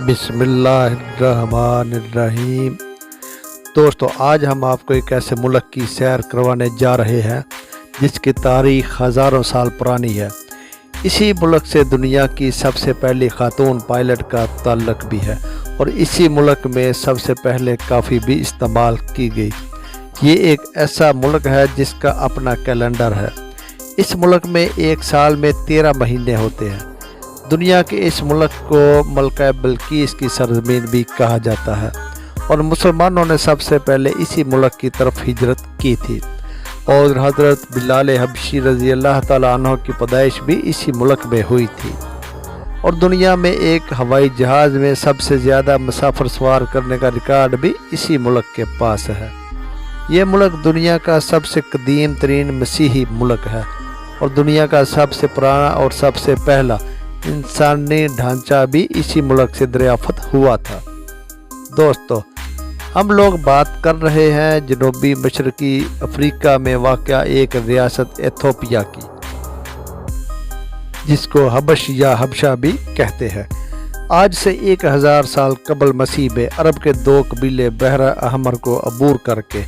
बिस्मिल्लाहिर्रहमानिर्रहीम। दोस्तों, आज हम आपको एक ऐसे मुल्क की सैर करवाने जा रहे हैं जिसकी तारीख़ हज़ारों साल पुरानी है। इसी मुल्क से दुनिया की सबसे पहली खातून पायलट का ताल्लुक़ भी है और इसी मुल्क में सबसे पहले काफ़ी भी इस्तेमाल की गई। ये एक ऐसा मुल्क है जिसका अपना कैलेंडर है। इस मुल्क में एक साल में 13 महीने होते हैं। दुनिया के इस मुल्क को मलका बिल्किस की सरज़मीन भी कहा जाता है और मुसलमानों ने सबसे पहले इसी मुल्क की तरफ हिजरत की थी और हज़रत बिलाल हबशी रज़ी अल्लाह ताला अन्हु की पैदाइश भी इसी मुल्क में हुई थी। और दुनिया में एक हवाई जहाज़ में सबसे ज़्यादा मुसाफिर सवार करने का रिकॉर्ड भी इसी मुल्क के पास है। ये मुल्क दुनिया का सबसे कदीम तरीन मसीही मुल्क है और दुनिया का सबसे पुराना और सबसे पहला इंसानी ढांचा भी इसी मुल्क से दरियाफ्त हुआ था। दोस्तों, हम लोग बात कर रहे हैं जनूबी मशरकी अफ्रीका में वाक़या एक रियासत एथोपिया की, जिसको हबश या हबशा भी कहते हैं। आज से 1000 साल कबल मसीह में अरब के 2 कबीले बहरा अहमर को अबूर करके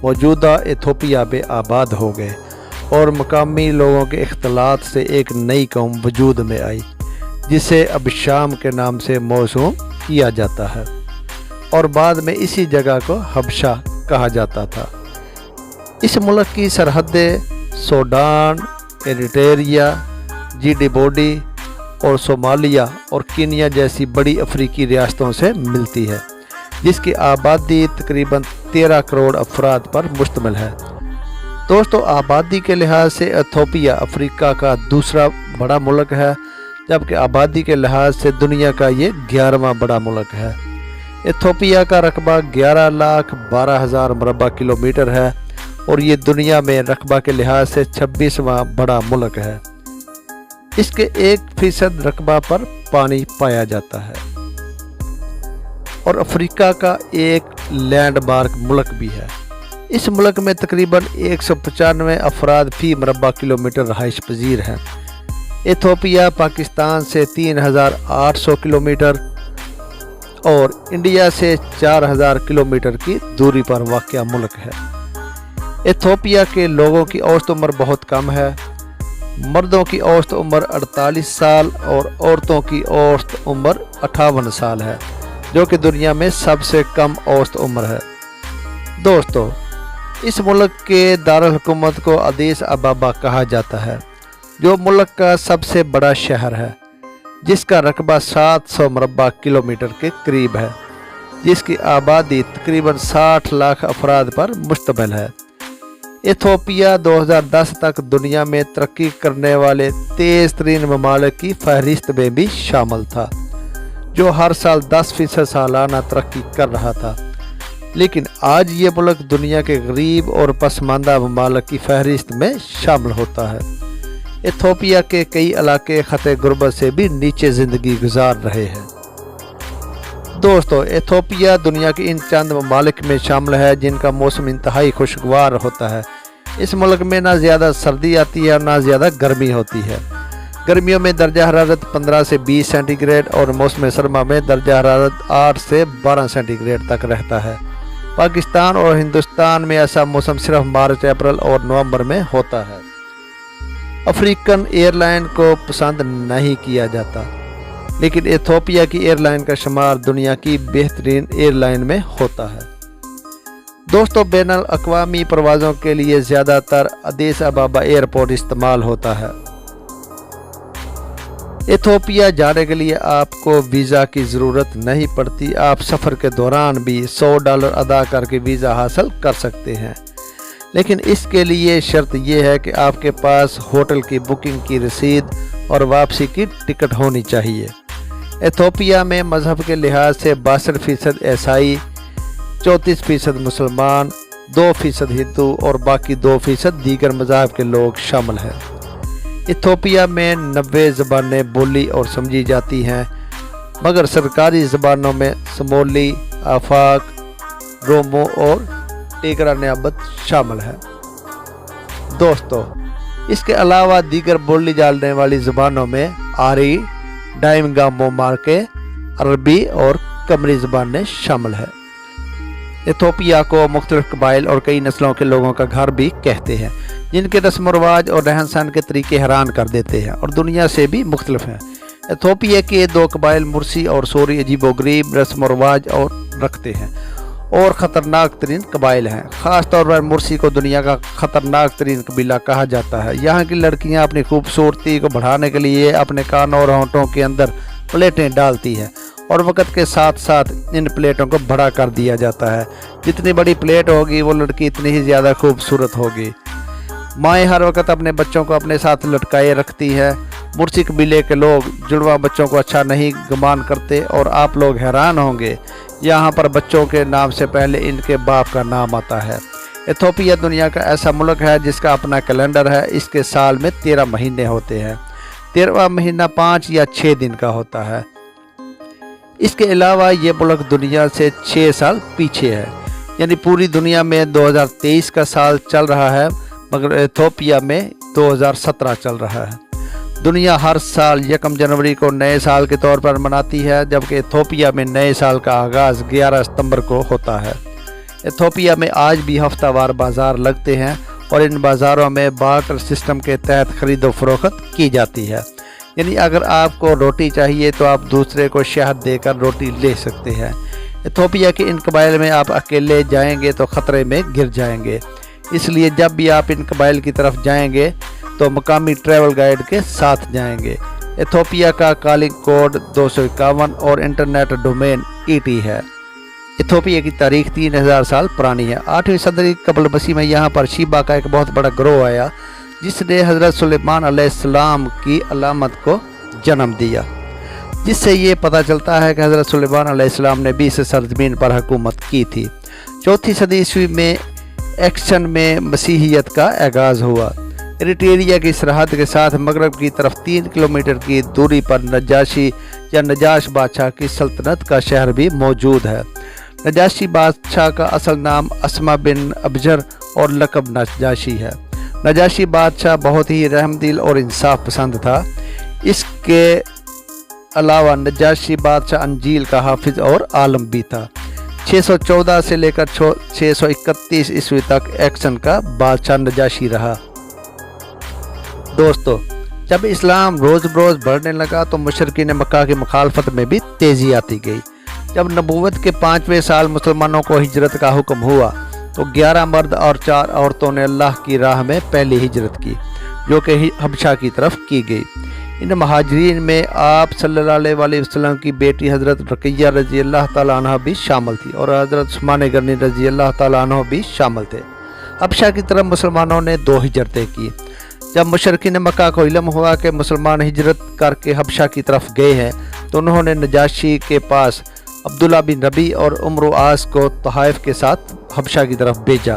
मौजूदा एथोपिया में आबाद हो गए और मकामी लोगों के इख्तलात से एक नई कौम वजूद में आई जिसे अब शाम के नाम से मौसूम किया जाता है और बाद में इसी जगह को हबशा कहा जाता था। इस मुल्क की सरहदें सूडान, एरिट्रिया, जिबूटी और सोमालिया और कीनिया जैसी बड़ी अफ्रीकी रियासतों से मिलती है, जिसकी आबादी तकरीबन 13 करोड़ अफराद पर मुश्तमिल है। दोस्तों, आबादी के लिहाज से एथोपिया अफ्रीका का दूसरा बड़ा मुल्क है, जबकि आबादी के लिहाज से दुनिया का ये 11वां बड़ा मुल्क है। एथोपिया का रकबा 11,12,000 मुरबा किलोमीटर है और ये दुनिया में रकबा के लिहाज से 26वां बड़ा मुल्क है। इसके 1% रकबा पर पानी पाया जाता है और अफ्रीका का एक लैंडमार्क मुल्क भी है। इस मुल्क में तकरीबन 195 अफराद फी मुरबा किलोमीटर रहाइश पजीर हैं। एथोपिया पाकिस्तान से 3800 किलोमीटर और इंडिया से 4000 किलोमीटर की दूरी पर वाक़या मुल्क है। एथोपिया के लोगों की औसत उम्र बहुत कम है। मर्दों की औसत उम्र 48 साल और औरतों की औसत उम्र 58 साल है, जो कि दुनिया में सबसे कम औसत उम्र है। दोस्तों, इस मुल्क के दारुल हुकूमत को अदीस अबाबा कहा जाता है, जो मुल्क का सबसे बड़ा शहर है, जिसका रकबा 700 मुरबा किलोमीटर के करीब है, जिसकी आबादी तकरीबन 60 लाख अफराद पर मुश्तमिल है। एथोपिया 2010 तक दुनिया में तरक्की करने वाले तेज़ तरीन ममालिक की फहरिस्त में भी शामिल था, जो हर साल 10% सालाना तरक्की कर रहा था। लेकिन आज ये मुल्क दुनिया के गरीब और पसमानदा ममालिक की फहरिस्त में शामिल होता है। एथोपिया के कई इलाके खते गुर्बत से भी नीचे ज़िंदगी गुजार रहे हैं। दोस्तों, एथोपिया दुनिया के इन चंद ममालिक में शामिल है जिनका मौसम इंतहाई खुशगवार होता है। इस मुल्क में ना ज़्यादा सर्दी आती है और ना ज़्यादा गर्मी होती है। गर्मियों में दर्जा हरारत 15 से 20 सेंटीग्रेड और मौसम सरमा में दर्जा हरारत 8 से 12 सेंटीग्रेड तक रहता है। पाकिस्तान और हिंदुस्तान में ऐसा मौसम सिर्फ मार्च, अप्रैल और नवंबर में होता है। अफ्रीकन एयरलाइन को पसंद नहीं किया जाता, लेकिन एथोपिया की एयरलाइन का शुमार दुनिया की बेहतरीन एयरलाइन में होता है। दोस्तों, बैनुल अक़वामी परवाज़ों के लिए ज़्यादातर अदीस अबाबा एयरपोर्ट इस्तेमाल होता है। एथोपिया जाने के लिए आपको वीज़ा की ज़रूरत नहीं पड़ती। आप सफ़र के दौरान भी $100 अदा करके वीज़ा हासिल कर सकते हैं, लेकिन इसके लिए शर्त यह है कि आपके पास होटल की बुकिंग की रसीद और वापसी की टिकट होनी चाहिए। एथोपिया में मज़हब के लिहाज से 62% ईसाई, 34% मुसलमान, 2% हिंदू और बाकी 2% दीगर मज़हब के लोग शामिल हैं। इथोपिया में 90 ज़बानें बोली और समझी जाती हैं, मगर सरकारी ज़बानों में समोली, आफाक, रोमो और टेकरा नियाबत शामिल है। दोस्तों, اس کے علاوہ دیگر بولی جانے والی زبانوں میں آری، ڈائمگامو مارکے، عربی اور قمری زبانیں شامل ہیں۔ ایتھوپیا کو مختلف قبائل اور کئی نسلوں کے لوگوں کا گھر بھی کہتے ہیں، جن کے رسم و رواج اور رہن سہن کے طریقے حیران کر دیتے ہیں اور دنیا سے بھی مختلف ہیں۔ ایتھوپیا کے دو قبائل مرسی اور سوری عجیب و غریب رسم و رواج اور رکھتے ہیں اور خطرناک ترین قبائل ہیں۔ خاص طور پر مرسی کو دنیا کا خطرناک ترین قبیلہ کہا جاتا ہے۔ یہاں کی لڑکیاں اپنی خوبصورتی کو بڑھانے کے لیے اپنے کانوں اور ہونٹوں کے اندر پلیٹیں ڈالتی ہیں اور وقت کے ساتھ ساتھ ان پلیٹوں کو بڑا کر دیا جاتا ہے۔ جتنی بڑی پلیٹ ہوگی وہ لڑکی اتنی ہی زیادہ خوبصورت ہوگی۔ مائیں ہر وقت اپنے بچوں کو اپنے ساتھ لٹکائے رکھتی ہے۔ مرسی قبیلے کے لوگ جڑواں بچوں کو اچھا نہیں گمان کرتے اور آپ لوگ حیران ہوں گے، یہاں پر بچوں کے نام سے پہلے ان کے باپ کا نام آتا ہے۔ ایتھوپیا دنیا کا ایسا ملک ہے جس کا اپنا کیلنڈر ہے۔ اس کے سال میں 13 مہینے ہوتے ہیں۔ 13واں مہینہ 5 یا 6 دن کا ہوتا ہے۔ اس کے علاوہ یہ ملک دنیا سے 6 سال پیچھے ہے، یعنی پوری دنیا میں 2023 کا سال چل رہا ہے مگر ایتھوپیا میں 2017 چل رہا ہے۔ دنیا ہر سال 1 جنوری کو نئے سال کے طور پر مناتی ہے، جبکہ ایتھوپیا میں نئے سال کا آغاز 11 ستمبر کو ہوتا ہے۔ ایتھوپیا میں آج بھی ہفتہ وار بازار لگتے ہیں اور ان بازاروں میں بارٹر سسٹم کے تحت خرید و فروخت کی جاتی ہے، یعنی اگر آپ کو روٹی چاہیے تو آپ دوسرے کو شہد دے کر روٹی لے سکتے ہیں۔ ایتھوپیا کے ان قبائل میں آپ اکیلے جائیں گے تو خطرے میں گر جائیں گے، اس لیے جب بھی آپ ان قبائل کی طرف جائیں گے تو مقامی ٹریول گائیڈ کے ساتھ جائیں گے۔ ایتھوپیا کا کالنگ کوڈ 251 اور انٹرنیٹ ڈومین ET ہے۔ ایتھوپیا کی تاریخ 3000 سال پرانی ہے۔ 8ویں صدی قبل مسیح میں یہاں پر شیبا کا ایک بہت بڑا گروہ آیا جس نے حضرت سلیمان علیہ السلام کی علامت کو جنم دیا، جس سے یہ پتہ چلتا ہے کہ حضرت سلیمان علیہ السلام نے بھی اس سرزمین پر حکومت کی تھی۔ 4 صدی عیسوی میں ایکشن میں مسیحیت کا آغاز ہوا۔ ایریٹریا کی سرحد کے ساتھ مغرب کی طرف 3 کلومیٹر کی دوری پر نجاشی یا نجاش بادشاہ کی سلطنت کا شہر بھی موجود ہے۔ نجاشی بادشاہ کا اصل نام اسما بن ابجر اور لقب نجاشی ہے۔ نجاشی بادشاہ بہت ہی رحم دل اور انصاف پسند تھا۔ اس کے علاوہ نجاشی بادشاہ انجیل کا حافظ اور عالم بھی تھا۔ 614 سے لے کر 631 عیسوی تک ایکشن کا بادشاہ نجاشی رہا۔ دوستو، جب اسلام روز بروز بڑھنے لگا تو مشرکین مکہ کی مخالفت میں بھی تیزی آتی گئی۔ جب نبوت کے 5ویں سال مسلمانوں کو ہجرت کا حکم ہوا تو 11 مرد اور 4 عورتوں نے اللہ کی راہ میں پہلی ہجرت کی، جو کہ حبشہ کی طرف کی گئی۔ ان مہاجرین میں آپ صلی اللہ علیہ وسلم کی بیٹی حضرت رقیہ رضی اللہ تعالیٰ عنہ بھی شامل تھی اور حضرت عثمان غنی رضی اللہ تعالیٰ عنہ بھی شامل تھے۔ حبشہ کی طرف مسلمانوں نے 2 ہجرتیں کی۔ جب مشرکین مکہ کو علم ہوا کہ مسلمان ہجرت کر کے حبشہ کی طرف گئے ہیں تو انہوں نے نجاشی کے پاس عبداللہ بن ربی اور عمرو عاص کو طائف کے ساتھ حبشہ کی طرف بھیجا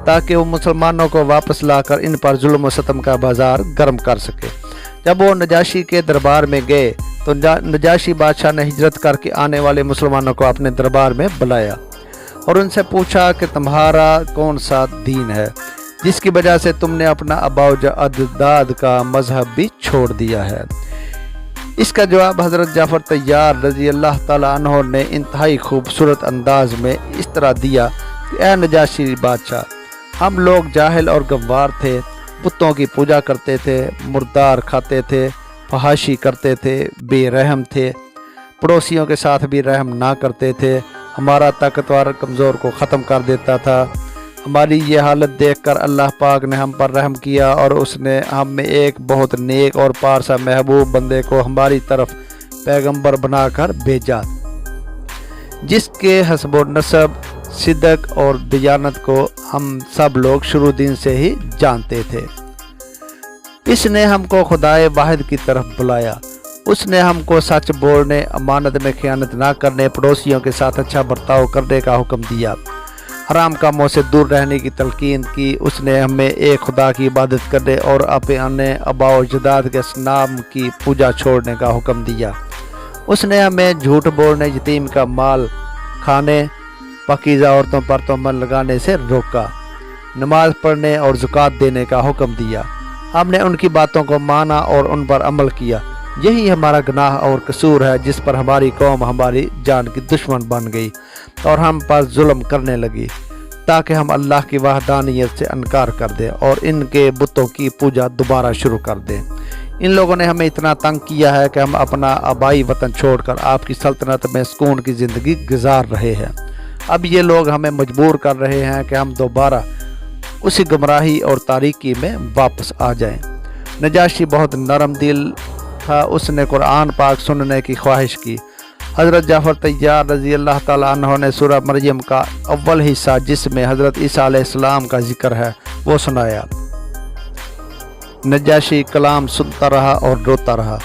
تاکہ وہ مسلمانوں کو واپس لا کر ان پر ظلم و ستم کا بازار گرم کر سکے۔ جب وہ نجاشی کے دربار میں گئے تو نجاشی بادشاہ نے ہجرت کر کے آنے والے مسلمانوں کو اپنے دربار میں بلایا اور ان سے پوچھا کہ تمہارا کون سا دین ہے جس کی وجہ سے تم نے اپنا آباء و اجداد کا مذہب بھی چھوڑ دیا ہے۔ اس کا جواب حضرت جعفر طیار رضی اللہ تعالیٰ عنہ نے انتہائی خوبصورت انداز میں اس طرح دیا کہ اے نجاشی بادشاہ، ہم لوگ جاہل اور گنوار تھے، بتوں کی پوجا کرتے تھے، مردار کھاتے تھے، فحاشی کرتے تھے، بے رحم تھے، پڑوسیوں کے ساتھ بھی رحم نہ کرتے تھے، ہمارا طاقتور کمزور کو ختم کر دیتا تھا۔ ہماری یہ حالت دیکھ کر اللہ پاک نے ہم پر رحم کیا اور اس نے ہم میں ایک بہت نیک اور پارسا محبوب بندے کو ہماری طرف پیغمبر بنا کر بھیجا، جس کے حسب و نسب، صدق اور دیانت کو ہم سب لوگ شروع دن سے ہی جانتے تھے۔ اس نے ہم کو خدائے واحد کی طرف بلایا۔ اس نے ہم کو سچ بولنے، امانت میں خیانت نہ کرنے، پڑوسیوں کے ساتھ اچھا برتاؤ کرنے کا حکم دیا، حرام کاموں سے دور رہنے کی تلقین کی۔ اس نے ہمیں ایک خدا کی عبادت کرنے اور اپنے آباء و اجداد کے اصنام کی پوجا چھوڑنے کا حکم دیا۔ اس نے ہمیں جھوٹ بولنے، یتیم کا مال کھانے، پاکیزہ عورتوں پر تہمت لگانے سے روکا، نماز پڑھنے اور زکوٰۃ دینے کا حکم دیا हमने उनकी बातों को माना और उन पर अमल किया। यही हमारा गुनाह और कसूर है जिस पर हमारी कौम हमारी जान की दुश्मन बन गई और हम पर जुल्म करने लगी, ताकि हम अल्लाह की वहदानियत से इनकार कर दें और इनके बुतों की पूजा दोबारा शुरू कर दें। इन लोगों ने हमें इतना तंग किया है कि हम अपना आबाई वतन छोड़कर आपकी सल्तनत में सुकून की ज़िंदगी गुजार रहे हैं। अब ये लोग हमें मजबूर कर रहे हैं कि हम दोबारा उसी गुमराही और तारीकी में वापस आ जाएं। नजाशी बहुत नरम दिल था, उसने कुरान पाक सुनने की ख्वाहिश की। हज़रत जाफ़र तैयार रज़ी अल्लाह ताला अन्हु ने सूरह मरियम का अव्वल हिस्सा जिसमें हज़रत ईसा अलैहिस्सलाम का जिक्र है वो सुनाया। नजाशी कलाम सुनता रहा और रोता रहा।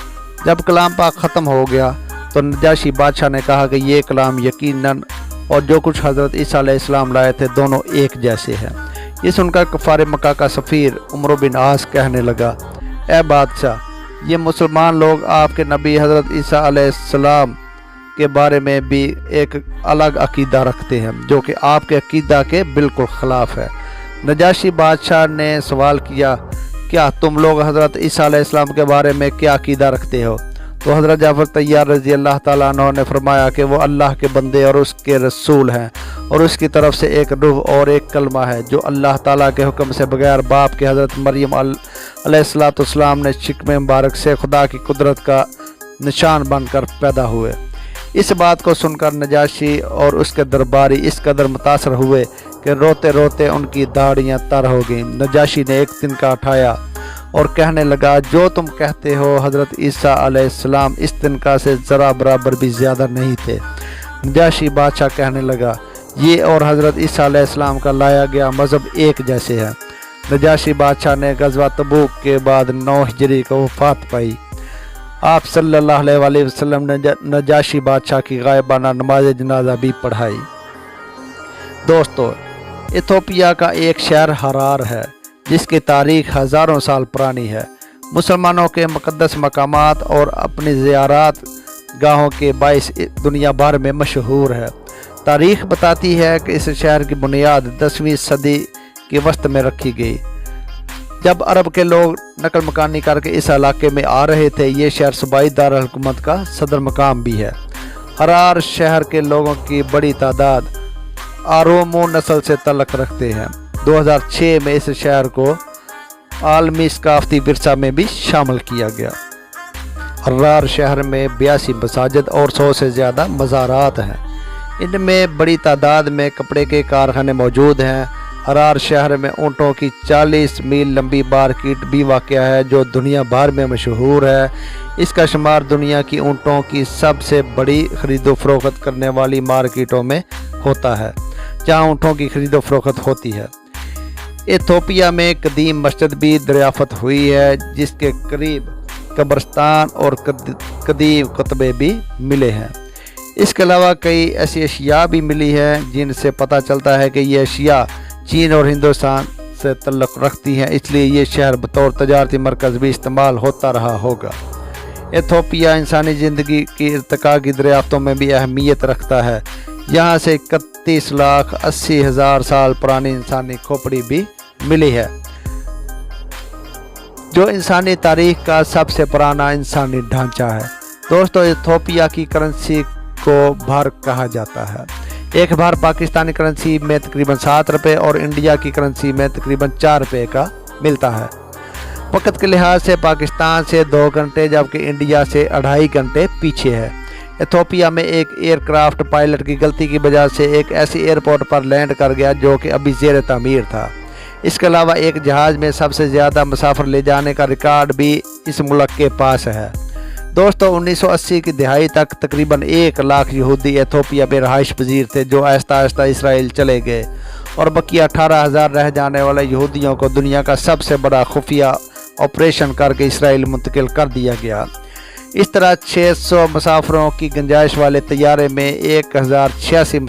जब कलाम पाक ख़त्म हो गया तो नजाशी बादशाह ने कहा कि ये कलाम यकीनन और जो कुछ हज़रत ईसा अलैहिस्सलाम लाए थे दोनों एक जैसे हैं। ये सुनकर कफ़ार मक्का का सफ़ीर उमर बिन आस कहने लगा, ए बादशाह, ये मुसलमान लोग आपके नबी हज़रत ईसा अलैहिस्सलाम के बारे में भी एक अलग अकीदा रखते हैं जो कि आपके अकीदा के बिल्कुल ख़िलाफ़ है। नजाशी बादशाह ने सवाल किया, क्या तुम लोग हज़रत ईसा अलैहिस्सलाम के बारे में क्या अकीदा रखते हो? तो हज़रत जाफ़र तैयार रज़ी अल्लाह ताला अन्हु ने फरमाया कि वो अल्लाह के बंदे और उसके रसूल हैं और उसकी तरफ से एक रूह और एक कलमा है जो अल्लाह ताला के हुक्म से बगैर बाप के हज़रत मरियम अलैहिस्सलाम ने शिकमे मुबारक से खुदा की कुदरत का निशान बनकर पैदा हुए। इस बात को सुनकर नजाशी और उसके दरबारी इस कदर मुतासर हुए कि रोते रोते उनकी दाढ़ियाँ तर हो गईं। नजाशी ने एक तिनका उठाया और कहने लगा, जो तुम कहते हो हज़रत ईसा अलैहिस्सलाम इस तिनका से ज़रा बराबर भी ज़्यादा नहीं थे। नजाशी बादशाह कहने लगा, ये और हज़रत ईसा अलैहिस्सलाम का लाया गया मज़हब एक जैसे है। नजाशी बादशाह ने गज़वा तबूक के बाद 9 हिजरी को वफ़ात पाई। आप सल्लल्लाहु अलैहि वसल्लम ने नजाशी बादशाह की गायबाना नमाज जनाजा भी पढ़ाई। दोस्तों, इथोपिया का एक शहर हरार है जिसकी तारीख हज़ारों साल पुरानी है। मुसलमानों के मुक़द्दस मकामात और अपनी ज़ियारत गाहों के बाइस दुनिया भर में मशहूर है। तारीख़ बताती है कि इस शहर की बुनियाद 10वीं सदी के वस्त में रखी गई। जब अरब के लोग नकल मकानी करके इस इलाके में आ रहे थे, ये शहर सूबाई दारुल हुकूमत का सदर मकाम भी है। हरार शहर के लोगों की बड़ी तादाद आरोमो नस्ल से तल्लुक़ रखते हैं। 2006 में इस शहर को आलमी सकाफ़ती विरसा में भी शामिल किया गया। हरार शहर में 82 मसाजिद और 100 से ज़्यादा मज़ारात हैं। इनमें बड़ी तादाद में कपड़े के कारखाने मौजूद हैं। हरार शहर में ऊँटों की 40 मील लंबी मार्केट भी वाक़या है जो दुनिया भर में मशहूर है। इसका शुमार दुनिया की ऊँटों की सबसे बड़ी खरीदो फरोख्त करने वाली मार्केटों में होता है, जहाँ ऊँटों की खरीदो फरोख्त होती है। इथोपिया में कदीम मस्जिद भी दरियाफ़त हुई है जिसके करीब कब्रिस्तान और कदीम कुतबे भी मिले हैं। इसके अलावा कई ऐसी अशिया भी मिली हैं जिनसे पता चलता है कि ये अशिया चीन और हिंदुस्तान से तल्लुक़ रखती हैं, इसलिए ये शहर बतौर तजारती मरकज़ भी इस्तेमाल होता रहा होगा। इथोपिया इंसानी ज़िंदगी की इर्तिका की दरियाफ़तों में भी अहमियत रखता है। यहाँ से 31,80,000 साल पुरानी इंसानी खोपड़ी भी मिली है जो इंसानी तारीख़ का सबसे पुराना इंसानी ढांचा है। दोस्तों, इथोपिया की करेंसी को भर कहा जाता है। एक बार पाकिस्तानी करेंसी में तकरीबन 7 रुपये और इंडिया की करेंसी में तकरीबन 4 रुपये का मिलता है। वक्त के लिहाज से पाकिस्तान से 2 घंटे जबकि इंडिया से 2.5 घंटे पीछे है। इथोपिया में एक एयरक्राफ्ट पायलट की गलती की वजह से एक ऐसी एयरपोर्ट पर लैंड कर गया जो कि अभी ज़ेर तामीर था। इसके अलावा एक जहाज़ में सबसे ज़्यादा मुसाफिर ले जाने का रिकॉर्ड भी इस मुल्क के पास है। दोस्तों, 1980 की दिहाई तक तकरीबन 1 लाख यहूदी इथोपिया में रहाइश पजीर थे जो आहिस्ता आहिस्ता इसराइल चले गए और बाकी 18,000 रह जाने वाले यहूदियों को दुनिया का सबसे बड़ा खुफिया ऑपरेशन करके इसराइल मुंतकिल कर दिया गया। इस तरह 600 मुसाफिरों की गुंजाइश वाले तैयारे में 1086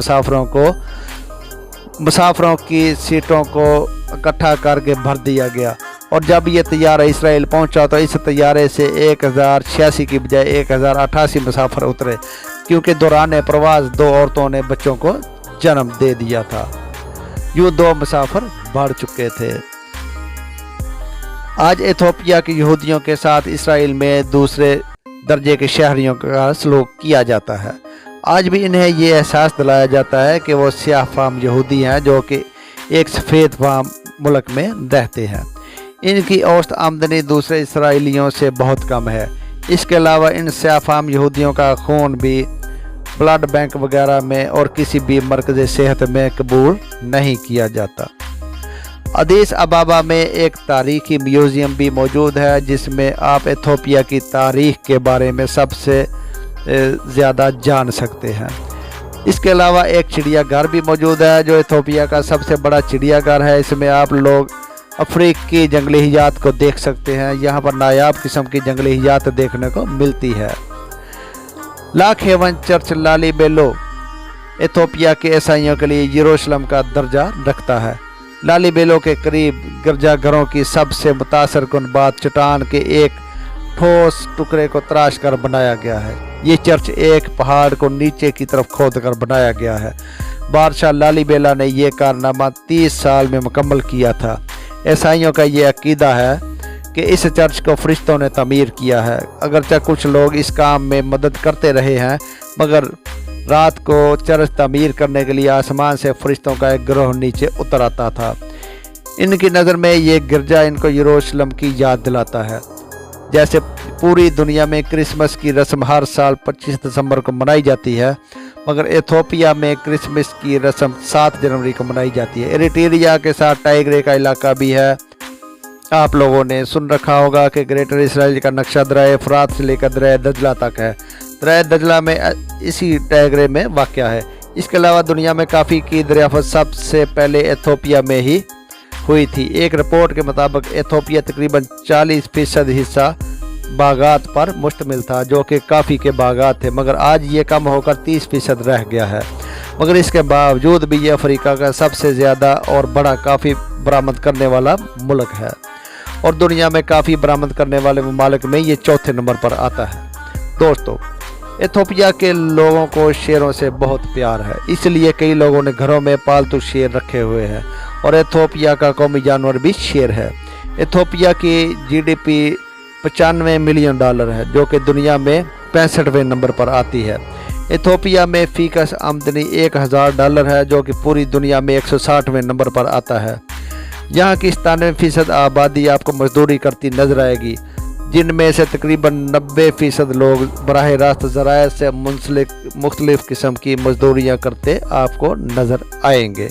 मुसाफिरों की सीटों को इकट्ठा करके भर दिया गया और जब ये तैयारा इसराइल पहुंचा तो इस तैयारे से 1086 की बजाय 1088 मुसाफिर उतरे क्योंकि दौरान प्रवास 2 औरतों ने बच्चों को जन्म दे दिया था। यूँ 2 मुसाफिर बढ़ चुके थे। آج ایتھوپیا کے یہودیوں کے ساتھ اسرائیل میں دوسرے درجے کے شہریوں کا سلوک کیا جاتا ہے۔ آج بھی انہیں یہ احساس دلایا جاتا ہے کہ وہ سیاہ فام یہودی ہیں جو کہ ایک سفید فام ملک میں رہتے ہیں۔ ان کی اوسط آمدنی دوسرے اسرائیلیوں سے بہت کم ہے۔ اس کے علاوہ ان سیاہ فام یہودیوں کا خون بھی بلڈ بینک وغیرہ میں اور کسی بھی مرکز صحت میں قبول نہیں کیا جاتا۔ ادیس ابابا میں ایک تاریخی میوزیم بھی موجود ہے جس میں آپ ایتھوپیا کی تاریخ کے بارے میں سب سے زیادہ جان سکتے ہیں۔ اس کے علاوہ ایک چڑیا گھر بھی موجود ہے جو ایتھوپیا کا سب سے بڑا چڑیا گھر ہے۔ اس میں آپ لوگ افریقی جنگلی حیات کو دیکھ سکتے ہیں۔ یہاں پر نایاب قسم کی جنگلی حیات دیکھنے کو ملتی ہے۔ لاک ہیون چرچ لالبیلو ایتھوپیا کے عیسائیوں کے لیے یروشلم کا درجہ رکھتا ہے۔ لالبیلو کے قریب گرجا گھروں کی سب سے متاثر کن بات چٹان کے ایک ٹھوس ٹکڑے کو تراش کر بنایا گیا ہے۔ یہ چرچ ایک پہاڑ کو نیچے کی طرف کھود کر بنایا گیا ہے۔ بادشاہ لالبیلا نے یہ کارنامہ 30 سال میں مکمل کیا تھا۔ عیسائیوں کا یہ عقیدہ ہے کہ اس چرچ کو فرشتوں نے تعمیر کیا ہے۔ اگرچہ کچھ لوگ اس کام میں مدد کرتے رہے ہیں مگر رات کو چرچ تعمیر کرنے کے لیے آسمان سے فرشتوں کا ایک گروہ نیچے اتر آتا تھا۔ ان کی نظر میں یہ گرجا ان کو یروشلم کی یاد دلاتا ہے۔ جیسے پوری دنیا میں کرسمس کی رسم ہر سال 25 دسمبر کو منائی جاتی ہے مگر ایتھوپیا میں کرسمس کی رسم 7 جنوری کو منائی جاتی ہے۔ ایریٹریا کے ساتھ ٹائیگرے کا علاقہ بھی ہے۔ آپ لوگوں نے سن رکھا ہوگا کہ گریٹر اسرائیل کا نقشہ دریا فرات سے لے کر دریا دجلہ تک ہے۔ دریا دجلہ میں اسی ٹائیگرے میں واقع ہے۔ اس کے علاوہ دنیا میں کافی کی دریافت سب سے پہلے ایتھوپیا میں ہی ہوئی تھی۔ ایک رپورٹ کے مطابق ایتھوپیا تقریباً 40% حصہ باغات پر مشتمل تھا جو کہ کافی کے باغات تھے مگر آج یہ کم ہو کر 30% رہ گیا ہے۔ مگر اس کے باوجود بھی یہ افریقہ کا سب سے زیادہ اور بڑا کافی برآمد کرنے والا ملک ہے اور دنیا میں کافی برآمد کرنے والے ممالک میں یہ 4تھے نمبر پر آتا ہے۔ دوستو، ایتھوپیا کے لوگوں کو شیروں سے بہت پیار ہے، اس لیے کئی لوگوں نے گھروں میں پالتو شیر رکھے ہوئے ہیں اور ایتھوپیا کا قومی جانور بھی شیر ہے۔ ایتھوپیا کی GDP $95 ملین ہے جو کہ دنیا میں 65ویں نمبر پر آتی ہے۔ ایتھوپیا میں فی کس آمدنی $1000 ہے جو کہ پوری دنیا میں 160ویں نمبر پر آتا ہے۔ یہاں کی 97% آبادی آپ کو مزدوری کرتی نظر آئے گی جن میں سے تقریباً 90% لوگ براہ راست ذرائع سے مختلف قسم کی مزدوریاں کرتے آپ کو نظر آئیں گے۔